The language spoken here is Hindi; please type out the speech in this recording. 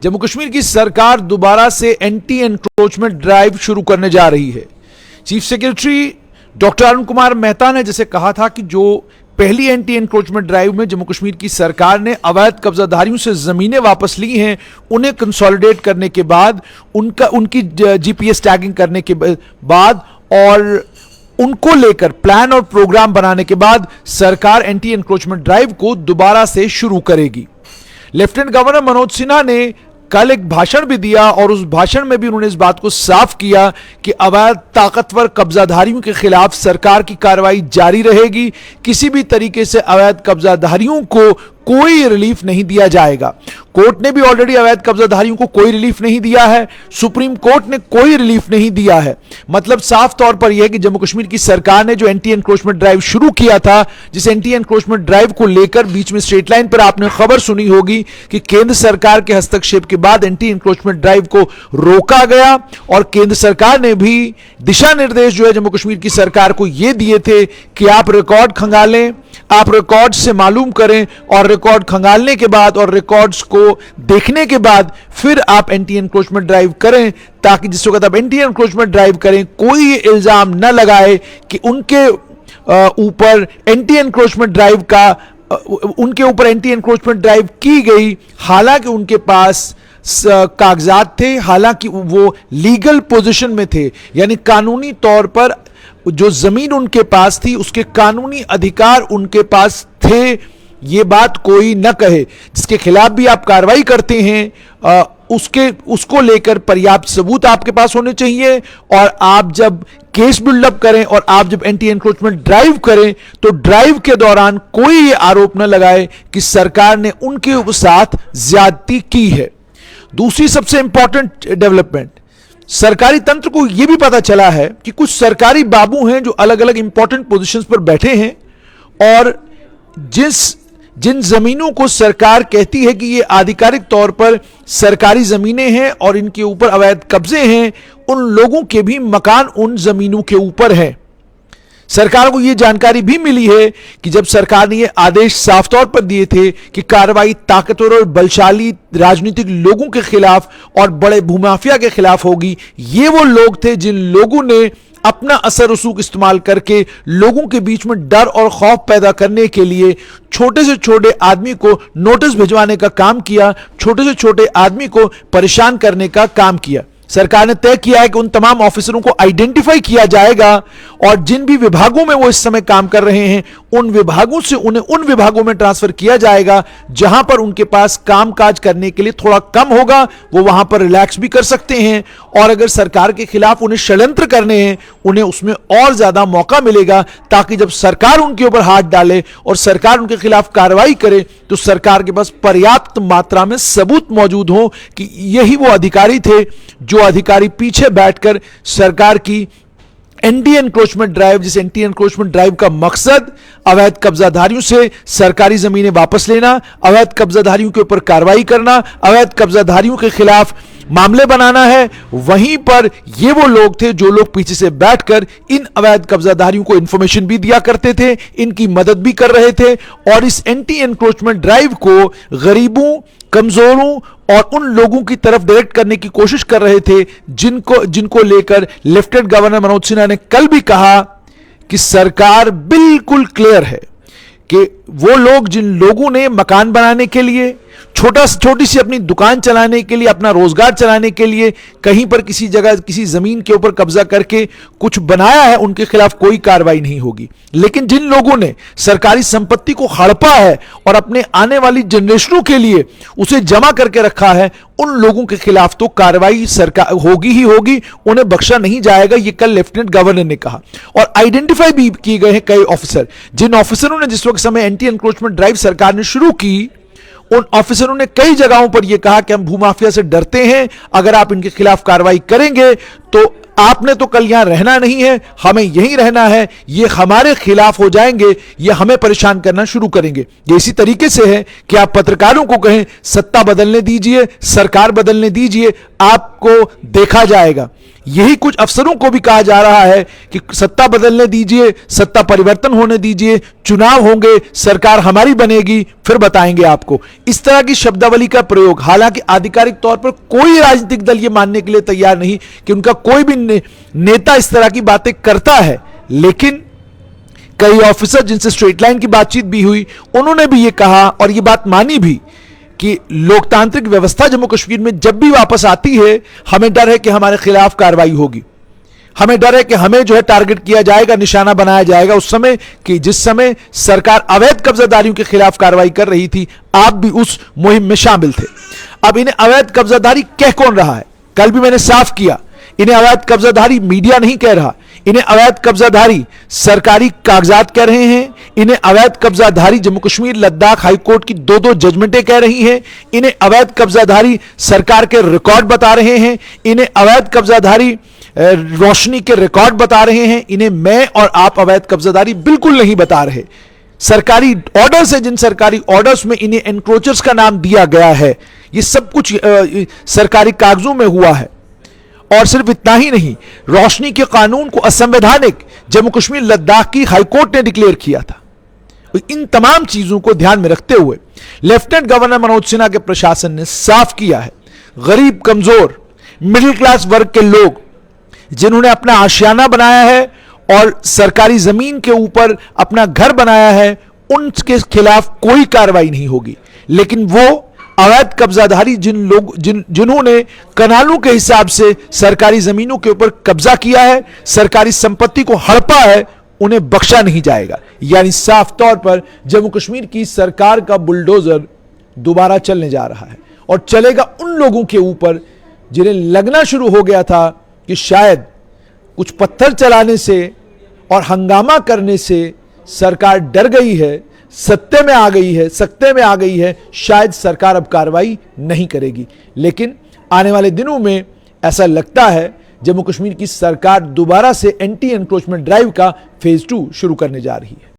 जम्मू कश्मीर की सरकार दोबारा से एंटी एनक्रोचमेंट ड्राइव शुरू करने जा रही है। Chief secretary doctor Arun Kumar Mehta ने जैसे कहा था कि जो पहली एंटी एनक्रोचमेंट ड्राइव में जम्मू कश्मीर की सरकार ने अवैध कब्जाधारियों से जमीनें वापस ली हैं, उन्हें कंसोलिडेट करने के बाद, उनकी जीपीएस टैगिंग करने के बाद और उनको लेकर प्लान और प्रोग्राम बनाने के बाद सरकार एंटी एनक्रोचमेंट ड्राइव को दोबारा से शुरू करेगी। लेफ्टिनेंट गवर्नर मनोज सिन्हा ने कल एक भाषण भी दिया और उस भाषण में भी उन्होंने इस बात को साफ किया कि अवैध ताकतवर कब्जाधारियों के खिलाफ सरकार की कार्रवाई जारी रहेगी। किसी भी तरीके से अवैध कब्जाधारियों को कोई रिलीफ नहीं दिया जाएगा। कोर्ट ने भी ऑलरेडी अवैध कब्जाधारियों को कोई रिलीफ नहीं दिया है, सुप्रीम कोर्ट ने कोई रिलीफ नहीं दिया है। मतलब साफ तौर पर यह है कि जम्मू कश्मीर की सरकार ने जो एंटी एनक्रोचमेंट ड्राइव शुरू किया था, जिस एंटी एनक्रोचमेंट ड्राइव को लेकर बीच में स्ट्रेट लाइन पर आपने खबर सुनी होगी कि केंद्र सरकार के हस्तक्षेप के बाद एंटी एनक्रोचमेंट ड्राइव को रोका गया और केंद्र सरकार ने भी दिशा निर्देश जो है जम्मू कश्मीर की सरकार को यह दिए थे कि आप रिकॉर्ड खंगालें, आप रिकॉर्ड से मालूम करें और रिकॉर्ड खंगालने के बाद और रिकॉर्ड्स को देखने के बाद फिर आप एंटी एनक्रोचमेंट ड्राइव करें, ताकि जिस वक्त आप एंटी एनक्रोचमेंट ड्राइव करें कोई इल्जाम न लगाए कि उनके ऊपर एंटी एनक्रोचमेंट ड्राइव का उनके ऊपर एंटी एनक्रोचमेंट ड्राइव की गई, हालांकि उनके पास कागजात थे, हालांकि वो लीगल पोजीशन में थे, यानी कानूनी तौर पर जो जमीन उनके पास थी उसके कानूनी अधिकार उनके पास थे। ये बात कोई न कहे। जिसके खिलाफ भी आप कार्रवाई करते हैं उसको लेकर पर्याप्त सबूत आपके पास होने चाहिए, और आप जब केस बिल्डअप करें और आप जब एंटी एनक्रोचमेंट ड्राइव करें तो ड्राइव के दौरान कोई ये आरोप न लगाए कि सरकार ने उनके साथ ज्यादती की है। दूसरी सबसे इंपॉर्टेंट डेवलपमेंट, सरकारी तंत्र को यह भी पता चला है कि कुछ सरकारी बाबू हैं जो अलग अलग इंपॉर्टेंट पोजीशंस पर बैठे हैं और जिन जमीनों को सरकार कहती है कि ये आधिकारिक तौर पर सरकारी जमीनें हैं और इनके ऊपर अवैध कब्जे हैं, उन लोगों के भी मकान उन जमीनों के ऊपर हैं। सरकार को यह जानकारी भी मिली है कि जब सरकार ने यह आदेश साफ तौर पर दिए थे कि कार्रवाई ताकतवर और बलशाली राजनीतिक लोगों के खिलाफ और बड़े भूमाफिया के खिलाफ होगी, ये वो लोग थे जिन लोगों ने अपना असर रसूख इस्तेमाल करके लोगों के बीच में डर और खौफ पैदा करने के लिए छोटे से छोटे आदमी को नोटिस भिजवाने का काम किया, छोटे से छोटे आदमी को परेशान करने का काम किया। सरकार ने तय किया है कि उन तमाम ऑफिसरों को आइडेंटिफाई किया जाएगा और जिन भी विभागों में वो इस समय काम कर रहे हैं उन विभागों से उन्हें उन विभागों में ट्रांसफर किया जाएगा जहां पर उनके पास कामकाज करने के लिए थोड़ा कम होगा, वो वहां पर रिलैक्स भी कर सकते हैं, और अगर सरकार के खिलाफ उन्हें षड्यंत्र करने हैं उन्हें उसमें और ज्यादा मौका मिलेगा, ताकि जब सरकार उनके ऊपर हाथ डाले और सरकार उनके खिलाफ कार्रवाई करे तो सरकार के पास पर्याप्त मात्रा में सबूत मौजूद हो कि यही वो अधिकारी थे जो अधिकारी पीछे बैठकर सरकार की एंटी एनक्रोचमेंट ड्राइव, जिस एंटी एनक्रोचमेंट ड्राइव का मकसद अवैध कब्जाधारियों से सरकारी जमीनें वापस लेना, अवैध कब्जाधारियों के ऊपर कार्रवाई करना, अवैध कब्जाधारियों के खिलाफ मामले बनाना है, वहीं पर ये वो लोग थे जो लोग पीछे से बैठकर इन अवैध कब्जाधारियों को इंफॉर्मेशन भी दिया करते थे, इनकी मदद भी कर रहे थे और इस एंटी एनक्रोचमेंट ड्राइव को गरीबों, कमजोरों और उन लोगों की तरफ डायरेक्ट करने की कोशिश कर रहे थे जिनको लेकर लेफ्टिनेंट गवर्नर मनोज सिन्हा ने कल भी कहा कि सरकार बिल्कुल क्लियर है कि वो लोग जिन लोगों ने मकान बनाने के लिए, छोटी सी अपनी दुकान चलाने के लिए, अपना रोजगार चलाने के लिए कहीं पर किसी जगह किसी जमीन के ऊपर कब्जा करके कुछ बनाया है, उनके खिलाफ कोई कार्रवाई नहीं होगी। लेकिन जिन लोगों ने सरकारी संपत्ति को हड़पा है और अपने आने वाली जनरेशनों के लिए उसे जमा करके रखा है, उन लोगों के खिलाफ तो कार्रवाई सरकार होगी ही होगी, उन्हें बख्शा नहीं जाएगा, ये कल लेफ्टिनेंट गवर्नर ने कहा। और आइडेंटिफाई भी किए गए हैं कई ऑफिसर, जिन ऑफिसरों ने जिस वक्त समय एंटी एनक्रोचमेंट ड्राइव सरकार ने शुरू की, उन ऑफिसरों ने कई जगहों पर यह कहा कि हम भूमाफिया से डरते हैं, अगर आप इनके खिलाफ कार्रवाई करेंगे तो आपने तो कल यहां रहना नहीं है, हमें यहीं रहना है, ये हमारे खिलाफ हो जाएंगे, ये हमें परेशान करना शुरू करेंगे। ये इसी तरीके से है कि आप पत्रकारों को कहें सत्ता बदलने दीजिए, सरकार बदलने दीजिए, आपको देखा जाएगा। यही कुछ अफसरों को भी कहा जा रहा है कि सत्ता बदलने दीजिए, सत्ता परिवर्तन होने दीजिए, चुनाव होंगे, सरकार हमारी बनेगी, फिर बताएंगे आपको। इस तरह की शब्दावली का प्रयोग, हालांकि आधिकारिक तौर पर कोई राजनीतिक दल ये मानने के लिए तैयार नहीं कि उनका कोई भी नेता इस तरह की बातें करता है, लेकिन कई ऑफिसर जिनसे स्ट्रेट लाइन की बातचीत भी हुई, उन्होंने भी ये कहा और ये बात मानी भी कि लोकतांत्रिक व्यवस्था जम्मू कश्मीर में जब भी वापस आती है, हमें डर है कि हमारे खिलाफ कार्रवाई होगी, हमें डर है कि हमें जो है टारगेट किया जाएगा, निशाना बनाया जाएगा। उस समय कि जिस समय सरकार अवैध कब्जादारियों के खिलाफ कार्रवाई कर रही थी, आप भी उस मुहिम में शामिल थे। अब इन्हें अवैध कब्जादारी कह कौन रहा है? कल भी मैंने साफ किया, इन्हें अवैध कब्जाधारी मीडिया नहीं कह रहा, इन्हें अवैध कब्जाधारी सरकारी कागजात कह रहे हैं, इन्हें अवैध कब्जाधारी जम्मू कश्मीर लद्दाख हाईकोर्ट की दो जजमेंटें कह रही हैं, इन्हें अवैध कब्जाधारी सरकार के रिकॉर्ड बता रहे हैं, इन्हें अवैध कब्जाधारी रोशनी के रिकॉर्ड बता रहे हैं। इन्हें मैं और आप अवैध कब्जाधारी बिल्कुल नहीं बता रहे। सरकारी ऑर्डर्स है, जिन सरकारी ऑर्डर्स में इन्हें एनक्रोचर्स का नाम दिया गया है, ये सब कुछ सरकारी कागजों में हुआ है। और सिर्फ इतना ही नहीं, रोशनी के कानून को असंवैधानिक जम्मू कश्मीर लद्दाख की हाईकोर्ट ने डिक्लेयर किया था। इन तमाम चीजों को ध्यान में रखते हुए लेफ्टिनेंट गवर्नर मनोज सिन्हा के प्रशासन ने साफ किया है, गरीब, कमजोर, मिडिल क्लास वर्ग के लोग जिन्होंने अपना आशियाना बनाया है और सरकारी जमीन के ऊपर अपना घर बनाया है, उनके खिलाफ कोई कार्रवाई नहीं होगी। लेकिन वो अवैध कब्जाधारी जिन्होंने कनालों के हिसाब से सरकारी जमीनों के ऊपर कब्जा किया है, सरकारी संपत्ति को हड़पा है, उन्हें बख्शा नहीं जाएगा। यानी साफ तौर पर जम्मू कश्मीर की सरकार का बुलडोजर दोबारा चलने जा रहा है और चलेगा उन लोगों के ऊपर जिन्हें लगना शुरू हो गया था कि शायद कुछ पत्थर चलाने से और हंगामा करने से सरकार डर गई है, सत्ते में आ गई है, शायद सरकार अब कार्रवाई नहीं करेगी। लेकिन आने वाले दिनों में ऐसा लगता है जम्मू कश्मीर की सरकार दोबारा से एंटी एनक्रोचमेंट ड्राइव का फेज 2 शुरू करने जा रही है।